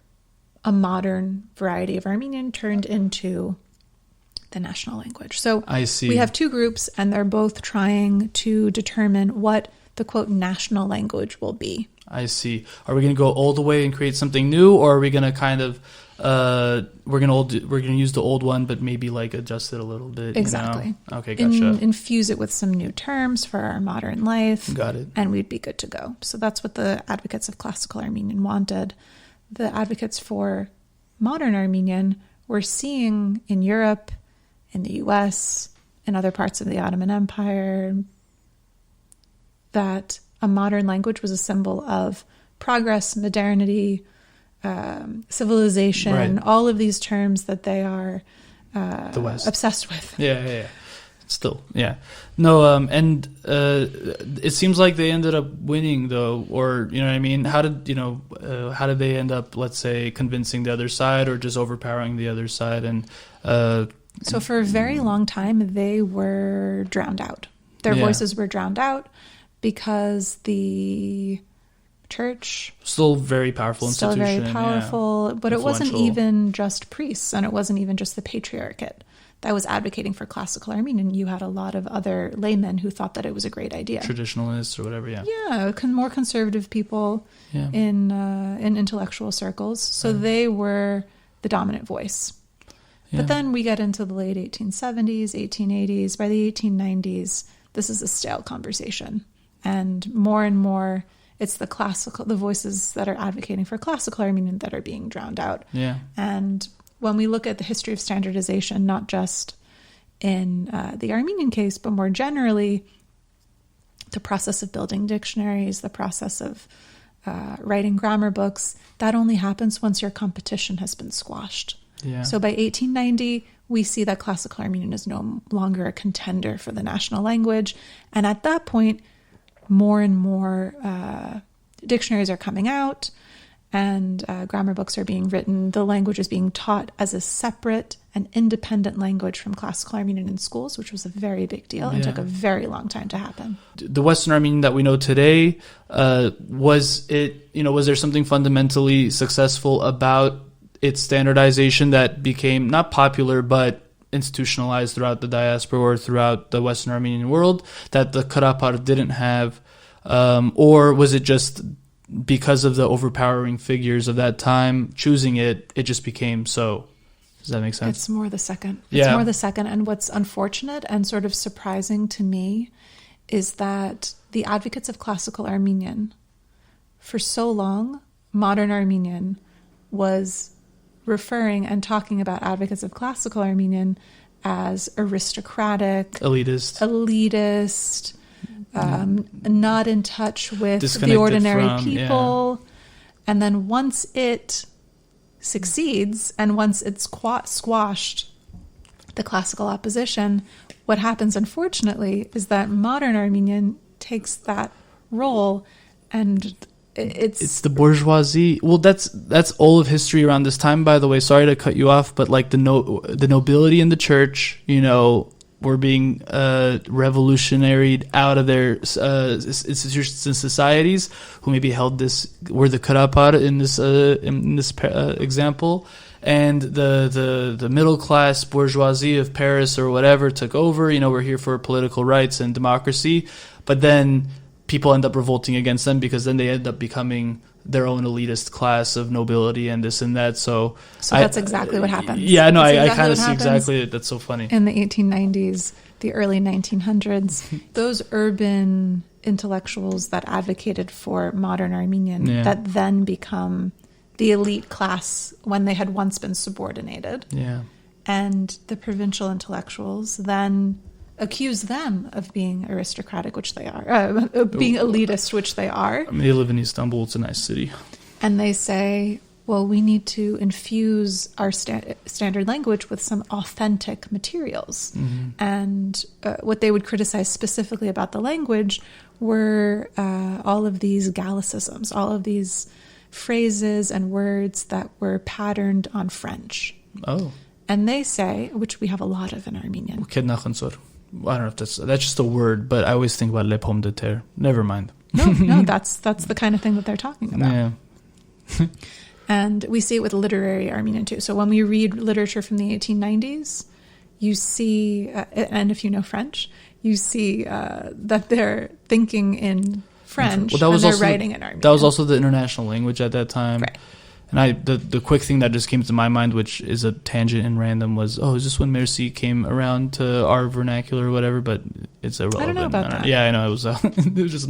a modern variety of Armenian turned into the national language. So I see. We have two groups, and they're both trying to determine what the quote national language will be. I see. Are we going to go all the way and create something new, or are we going to kind of we're going to use the old one, but maybe like adjust it a little bit? Exactly. Okay, gotcha. Infuse it with some new terms for our modern life. Got it. And we'd be good to go. So that's what the advocates of classical Armenian wanted. The advocates for modern Armenian were seeing in Europe, in the US, in other parts of the Ottoman Empire, that a modern language was a symbol of progress, modernity, civilization, all of these terms that they are the West obsessed with. Yeah. Still, yeah. No, and it seems like they ended up winning, though, or, you know what I mean? How did they end up, let's say, convincing the other side or just overpowering the other side? And so for a very long time, they were drowned out. Their voices were drowned out because the church... Still very powerful institution. Still very powerful, but it wasn't even just priests, and it wasn't even just the patriarchate that was advocating for classical Armenian. You had a lot of other laymen who thought that it was a great idea. Traditionalists or whatever, more conservative people in intellectual circles. So they were the dominant voice. But then we get into the late 1870s, 1880s. By the 1890s, this is a stale conversation. And more, it's the voices that are advocating for classical Armenian that are being drowned out. Yeah. And when we look at the history of standardization, not just in the Armenian case, but more generally, the process of building dictionaries, the process of writing grammar books, that only happens once your competition has been squashed. Yeah. So by 1890, we see that classical Armenian is no longer a contender for the national language. And at that point, more and more dictionaries are coming out and grammar books are being written. The language is being taught as a separate and independent language from classical Armenian in schools, which was a very big deal and took a very long time to happen. The Western Armenian that we know today, was there something fundamentally successful about its standardization that became not popular but institutionalized throughout the diaspora or throughout the Western Armenian world that the Karapar didn't have? Or was it just because of the overpowering figures of that time choosing it just became so? Does that make sense? It's more the second. It's more the second. And what's unfortunate and sort of surprising to me is that the advocates of classical Armenian, for so long, modern Armenian was referring and talking about advocates of classical Armenian as aristocratic, elitist, not in touch with the ordinary people. Yeah. And then once it succeeds and once it's squashed the classical opposition, what happens, unfortunately, is that modern Armenian takes that role and It's the bourgeoisie. Well, that's all of history around this time, by the way. Sorry to cut you off, but like the nobility in the church, were being revolutionaried out of their institutions and societies, who maybe were the Karapar in this example, and the middle class bourgeoisie of Paris or whatever took over. We're here for political rights and democracy, but then people end up revolting against them because then they end up becoming their own elitist class of nobility and this and that. So that's exactly what happens. Yeah, no, I kind of see exactly. That's so funny. In the 1890s, the early 1900s, those urban intellectuals that advocated for modern Armenian that then become the elite class when they had once been subordinated. Yeah. And the provincial intellectuals then accuse them of being aristocratic, which they are, being elitist, which they are. I mean, they live in Istanbul. It's a nice city. And they say, well, we need to infuse our standard language with some authentic materials. Mm-hmm. And what they would criticize specifically about the language were all of these Gallicisms, all of these phrases and words that were patterned on French. Oh. And they say, which we have a lot of in Armenian. I don't know if that's just a word, but I always think about le pomme de terre. Never mind. No, that's the kind of thing that they're talking about. Yeah. And we see it with literary Armenian too. So when we read literature from the 1890s, you see, and if you know French, you see that they're thinking in French and they're writing in Armenian. That was also the international language at that time. Right. And the quick thing that just came to my mind, which is a tangent and random, was, is this when Merci came around to our vernacular or whatever? But it's irrelevant. I don't know about that. Yeah, I know. It was just,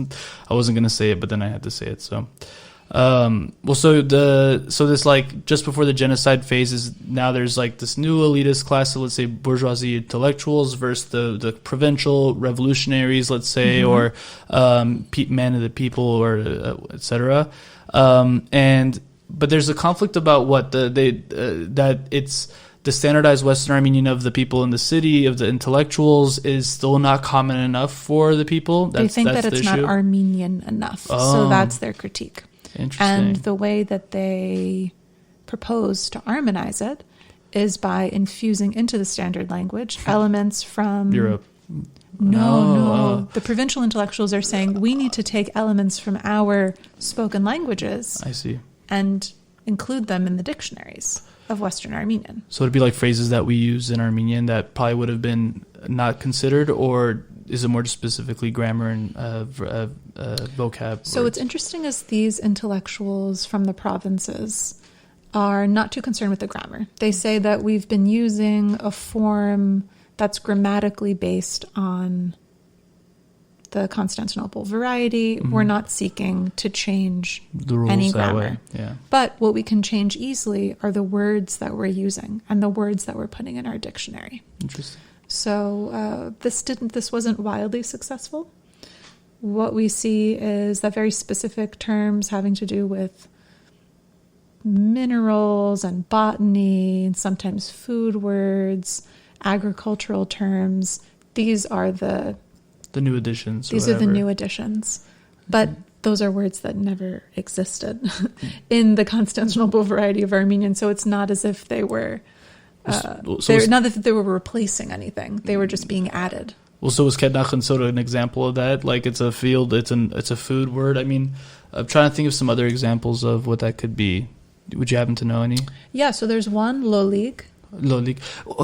I wasn't going to say it, but then I had to say it. So, so this, like, just before the genocide phase is now there's like this new elitist class of, let's say, bourgeoisie intellectuals versus the provincial revolutionaries, let's say, mm-hmm. or men of the people, or etc. But there's a conflict about that it's the standardized Western Armenian of the people in the city, of the intellectuals, is still not common enough for the people. They think that it's not Armenian enough. Oh, so that's their critique. Interesting. And the way that they propose to Armenize it is by infusing into the standard language elements from Europe. No. The provincial intellectuals are saying we need to take elements from our spoken languages. I see. And include them in the dictionaries of Western Armenian. So it'd be like phrases that we use in Armenian that probably would have been not considered, or is it more specifically grammar and vocab? So what's interesting is these intellectuals from the provinces are not too concerned with the grammar. They say that we've been using a form that's grammatically based on the Constantinople variety. Mm-hmm. We're not seeking to change the rules any that grammar. Way. Yeah. But what we can change easily are the words that we're using and the words that we're putting in our dictionary. Interesting. So this wasn't wildly successful. What we see is that very specific terms having to do with minerals and botany, and sometimes food words, agricultural terms. These are the new additions. These are the new additions. But those are words that never existed in the Constantinople variety of Armenian. So it's not as if they were not as if they were replacing anything. They were just being added. Well, so was Kednachan sort of an example of that? Like, it's a field, it's a food word. I mean, I'm trying to think of some other examples of what that could be. Would you happen to know any? Yeah, so there's one, lolig. Lolig.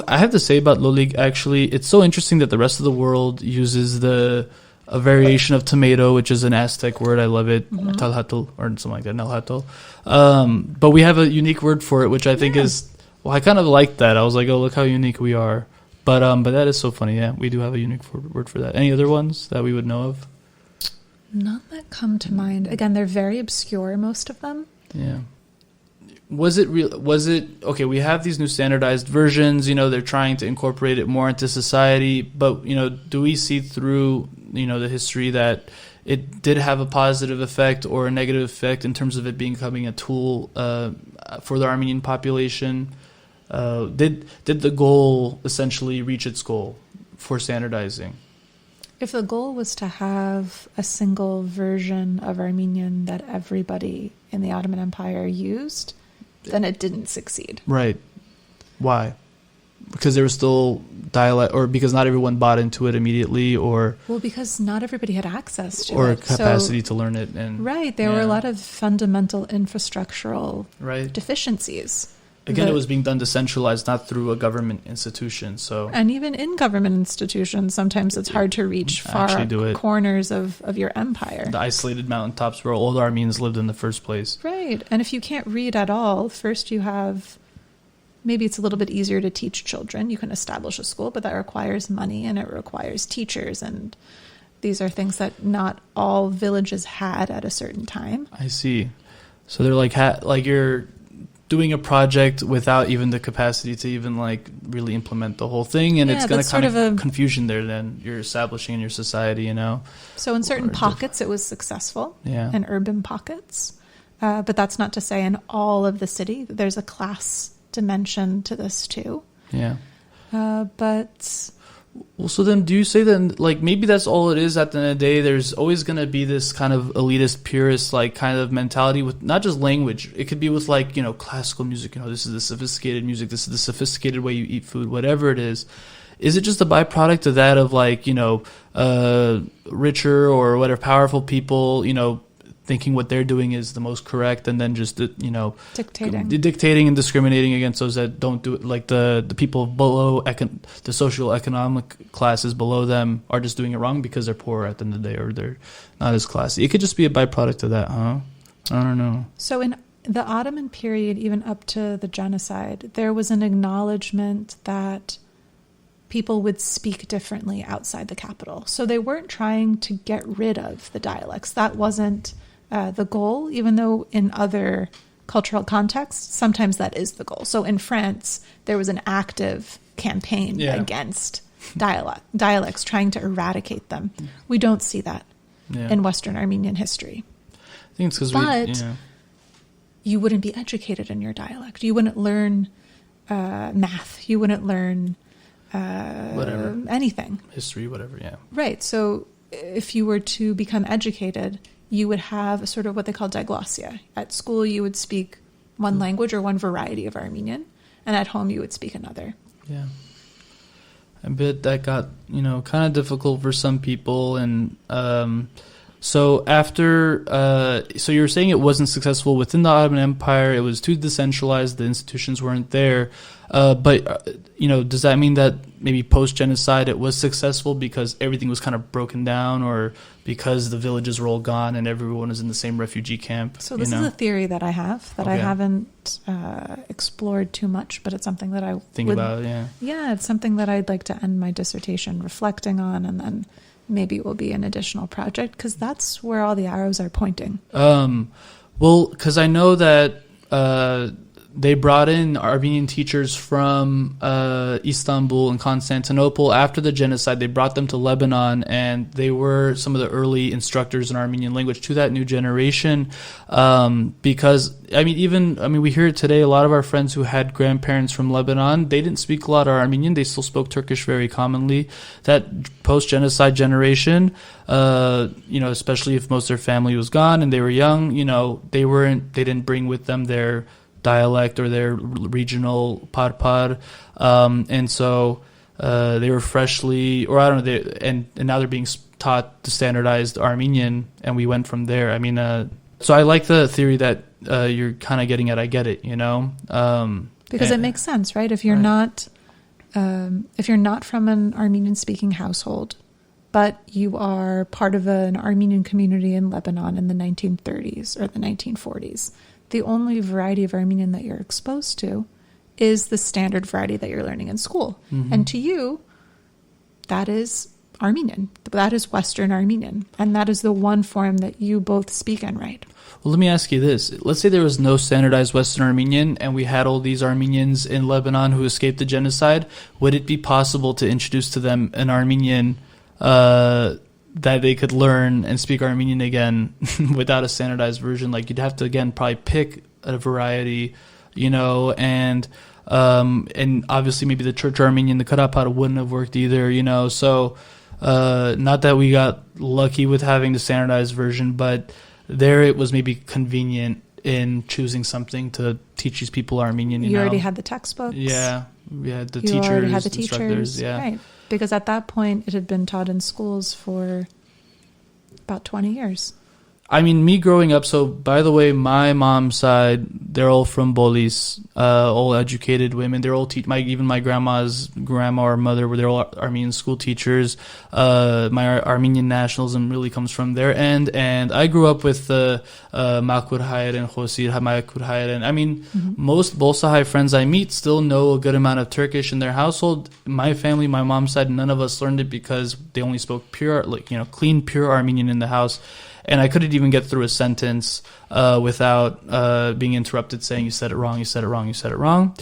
I have to say about lolig, actually, it's so interesting that the rest of the world uses a variation of tomato, which is an Aztec word. I love it. Mm-hmm. Talhatl, or something like that. Nalhatl. But we have a unique word for it, which I think is, well, I kind of like that. I was like, oh, look how unique we are. But that is so funny. Yeah, we do have a unique word for that. Any other ones that we would know of? None that come to mind. Again, they're very obscure, most of them. Yeah. Was it okay, we have these new standardized versions, they're trying to incorporate it more into society, but, do we see through, the history that it did have a positive effect or a negative effect in terms of it becoming a tool for the Armenian population? Did the goal essentially reach its goal for standardizing? If the goal was to have a single version of Armenian that everybody in the Ottoman Empire used, then it didn't succeed. Right. Why? Because there was still dialect, or because not everyone bought into it immediately, or... Well, because not everybody had access to or it. capacity to learn it. And right. There were a lot of fundamental infrastructural deficiencies. Again, it was being done decentralized, not through a government institution. So, and even in government institutions, sometimes it's hard to reach far corners of your empire. The isolated mountaintops where all the Armenians lived in the first place. Right. And if you can't read at all, first you have... Maybe it's a little bit easier to teach children. You can establish a school, but that requires money and it requires teachers. And these are things that not all villages had at a certain time. I see. So they're like you're doing a project without even the capacity to even like really implement the whole thing. And it's going to kind of confusion there then you're establishing in your society, you know. So in certain pockets it was successful. Yeah. In urban pockets. But that's not to say in all of the city. There's a class dimension to this too. Yeah. But well, so then do you say then like maybe that's all it is at the end of the day? There's always going to be this kind of elitist purist like kind of mentality with not just language. It could be with like, you know, classical music, you know, this is the sophisticated music, this is the sophisticated way you eat food, whatever it is. Is it just a byproduct of that, of like, you know, richer or whatever powerful people, you know, thinking what they're doing is the most correct, and then just, you know, dictating and discriminating against those that don't do it, like the people below the social economic classes below them are just doing it wrong because they're poor at the end of the day, or they're not as classy. It could just be a byproduct of that, huh? I don't know. So in the Ottoman period, even up to the genocide, there was an acknowledgement that people would speak differently outside the capital. So they weren't trying to get rid of the dialects. That wasn't the goal, even though in other cultural contexts, sometimes that is the goal. So in France, there was an active campaign against dialects, trying to eradicate them. We don't see that in Western Armenian history. I think it's because you wouldn't be educated in your dialect. You wouldn't learn math. You wouldn't learn whatever, anything. History, whatever, yeah. Right. So if you were to become educated, you would have a sort of what they call diglossia. At school, you would speak one language or one variety of Armenian, and at home, you would speak another. Yeah. I bet that got, you know, kind of difficult for some people. And so after, so you were saying it wasn't successful within the Ottoman Empire. It was too decentralized. The institutions weren't there. But, you know, does that mean that maybe post-genocide it was successful because everything was kind of broken down, or because the villages were all gone and everyone was in the same refugee camp? So this is a theory that I have that I haven't explored too much, but it's something that I think about, Yeah, it's something that I'd like to end my dissertation reflecting on, and then maybe it will be an additional project, because that's where all the arrows are pointing. Well, because I know that they brought in Armenian teachers from Istanbul and Constantinople after the genocide. They brought them to Lebanon, and they were some of the early instructors in Armenian language to that new generation. Because, I mean, we hear it today. A lot of our friends who had grandparents from Lebanon, they didn't speak a lot of Armenian. They still spoke Turkish very commonly. That post-genocide generation, you know, especially if most of their family was gone and they were young, you know, they didn't bring with them their dialect or their regional parpar, and so they were freshly, or I don't know, and now they're being taught the standardized Armenian, and we went from there. I mean, so I like the theory that you're kind of getting at. I get it, you know, because it makes sense, right? If you're not from an Armenian speaking household, but you are part of an Armenian community in Lebanon in the 1930s or the 1940s, the only variety of Armenian that you're exposed to is the standard variety that you're learning in school. Mm-hmm. And to you, that is Armenian. That is Western Armenian. And that is the one form that you both speak and write. Well, let me ask you this. Let's say there was no standardized Western Armenian and we had all these Armenians in Lebanon who escaped the genocide. Would it be possible to introduce to them an Armenian that they could learn and speak Armenian again without a standardized version? Like, you'd have to, again, probably pick a variety, you know, and obviously maybe the Church Armenian, the Karapar wouldn't have worked either, you know. So Not that we got lucky with having the standardized version, but there it was maybe convenient in choosing something to teach these people Armenian. You already had the textbooks. Yeah, we had the you teachers, already had the instructors. teachers. Yeah, right. Because at that point, it had been taught in schools for about 20 years. I mean, me growing up, so by the way, my mom's side, they're all from Bolis, all educated women. They're all, even my grandma's grandma or mother, they're all Armenian school teachers. My Armenian nationalism really comes from their end. And I grew up with Mkhitaryan, Khosir, Mkhitaryan. I mean, most Bolsahai friends I meet still know a good amount of Turkish in their household. My family, my mom's side, none of us learned it because they only spoke pure, clean, pure Armenian in the house. And I couldn't even get through a sentence without being interrupted saying, you said it wrong, you said it wrong, you said it wrong.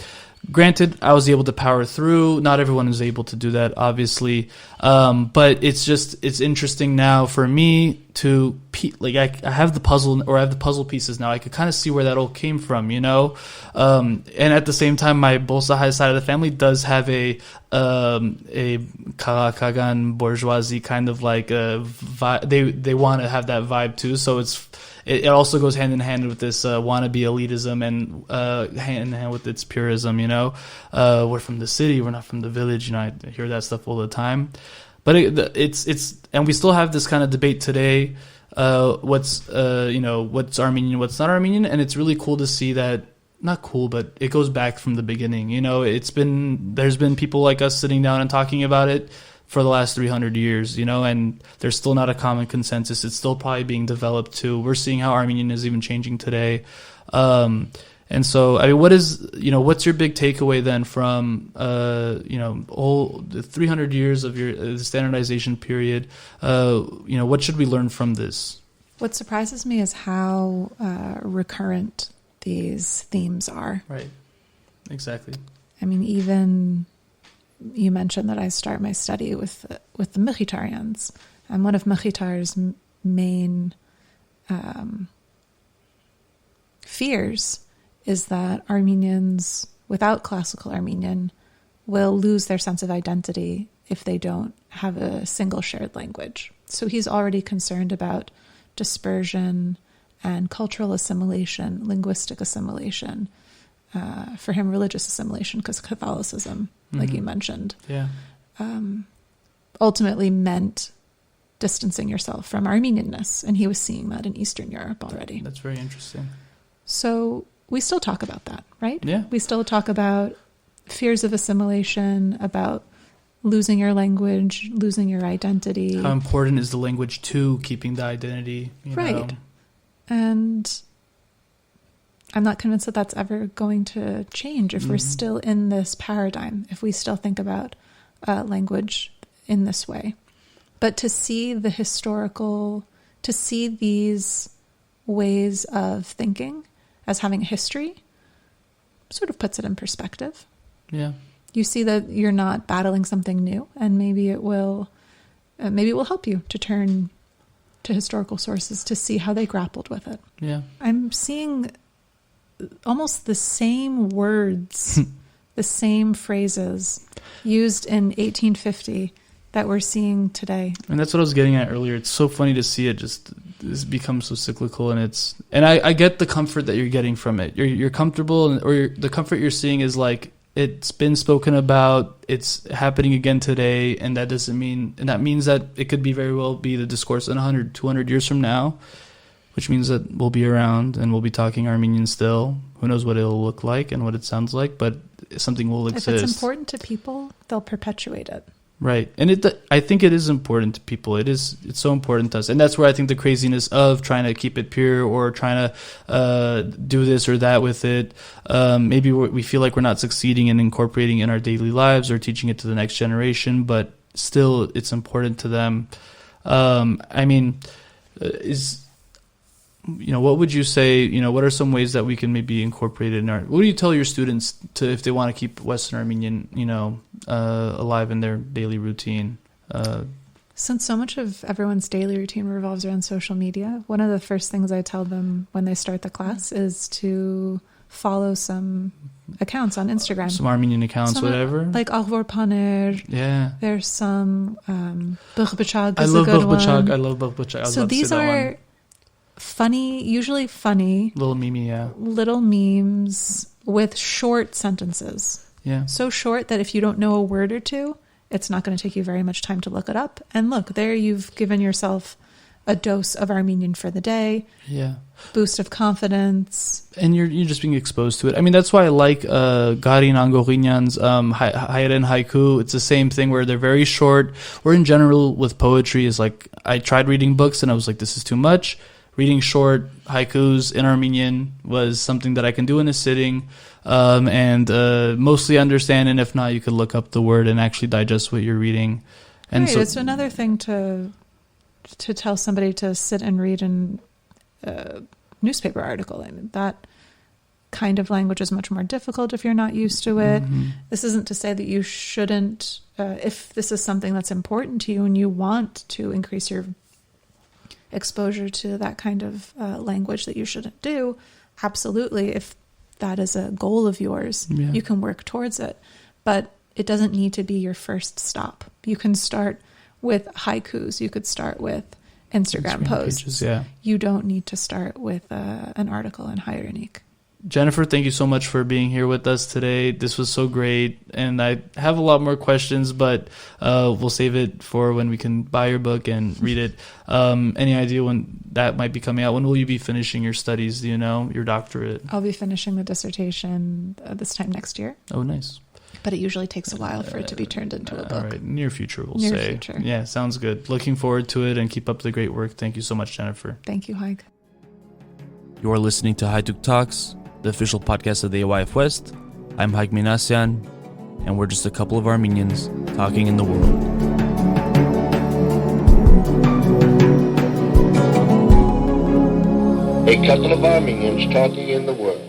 Granted, I was able to power through. Not everyone is able to do that, obviously. But it's interesting now for me to, I have the puzzle, or I have the puzzle pieces now. I could kind of see where that all came from, And at the same time, my Bolsahai side of the family does have a Kagan bourgeoisie kind of like a vibe. They want to have that vibe too. So it also goes hand in hand with this wannabe elitism and hand in hand with its purism. We're from the city, we're not from the village. I hear that stuff all the time. But it's and we still have this kind of debate today. What's Armenian, what's not Armenian, and it's really cool to see that. Not cool, but it goes back from the beginning. There's been people like us sitting down and talking about it for the last 300 years, and there's still not a common consensus. It's still probably being developed too. We're seeing how Armenian is even changing today. And so, I mean, what's your big takeaway then from, all the 300 years of your standardization period? What should we learn from this? What surprises me is how recurrent these themes are. Right. Exactly. I mean, even you mentioned that I start my study with the Mkhitaryan's, and one of Mkhitar's main fears is that Armenians without classical Armenian will lose their sense of identity if they don't have a single shared language. So he's already concerned about dispersion and cultural assimilation, linguistic assimilation, for him, religious assimilation, because Catholicism, like you mentioned, ultimately meant distancing yourself from Armenianness, and he was seeing that in Eastern Europe already. That's very interesting. So we still talk about that, right? Yeah. We still talk about fears of assimilation, about losing your language, losing your identity. How important is the language to keeping the identity? Right. And I'm not convinced that that's ever going to change if we're still in this paradigm, if we still think about language in this way. But to see to see these ways of thinking as having a history sort of puts it in perspective. Yeah. You see that you're not battling something new, and maybe it will help you to turn to historical sources to see how they grappled with it. Yeah. I'm seeing almost the same words, the same phrases used in 1850 that we're seeing today. And that's what I was getting at earlier. It's so funny to see it just become so cyclical, and I get the comfort that you're getting from it. You're comfortable, the comfort you're seeing is like, it's been spoken about, it's happening again today, and that means that it could be very well be the discourse in 100, 200 years from now, which means that we'll be around and we'll be talking Armenian still. Who knows what it'll look like and what it sounds like, but something will exist. If it's important to people, they'll perpetuate it. Right. And I think it is important to people. It's so important to us. And that's where I think the craziness of trying to keep it pure or trying to do this or that with it, maybe we feel like we're not succeeding in incorporating in our daily lives or teaching it to the next generation, but still it's important to them. What would you say, what are some ways that we can maybe incorporate it in what do you tell your students if they want to keep Western Armenian, alive in their daily routine? Since so much of everyone's daily routine revolves around social media, one of the first things I tell them when they start the class is to follow some accounts on Instagram. Some Armenian accounts, whatever. Like Aghvor Paner. Yeah. There's some Bıghbıçak I is love a good Bıghbıçak. one. I love Bıghbıçak. So these are funny, usually funny. Little meme, yeah. Little memes with short sentences. Yeah. So short that if you don't know a word or two, it's not going to take you very much time to look it up. And look, there you've given yourself a dose of Armenian for the day. Yeah. Boost of confidence. And you're just being exposed to it. I mean, that's why I like Garin Angorinyan's Hayren Haiku. It's the same thing where they're very short. Or in general with poetry is like, I tried reading books and I was like, this is too much. Reading short haikus in Armenian was something that I can do in a sitting and mostly understand. And if not, you could look up the word and actually digest what you're reading. And right, so it's another thing to tell somebody to sit and read a newspaper article. I mean, that kind of language is much more difficult if you're not used to it. Mm-hmm. This isn't to say that you shouldn't, if this is something that's important to you and you want to increase your exposure to that kind of language, that you shouldn't do. Absolutely, if that is a goal of yours, you can work towards it. But it doesn't need to be your first stop. You can start with haikus. You could start with Instagram posts. Pages, yeah. You don't need to start with an article in Hayrenik. Jennifer, thank you so much for being here with us today. This was so great. And I have a lot more questions, but we'll save it for when we can buy your book and read it. Any idea when that might be coming out? When will you be finishing your studies? Do you know, your doctorate? I'll be finishing the dissertation this time next year. Oh, nice. But it usually takes a while for it to be turned into a book. All right. Near future, we'll Near say. future. Yeah, sounds good. Looking forward to it and keep up the great work. Thank you so much, Jennifer. Thank you, Haig. You are listening to Hajduk Talks, the official podcast of the AYF West. I'm Haig Mkhitaryan, and we're just a couple of Armenians talking in the world. A couple of Armenians talking in the world.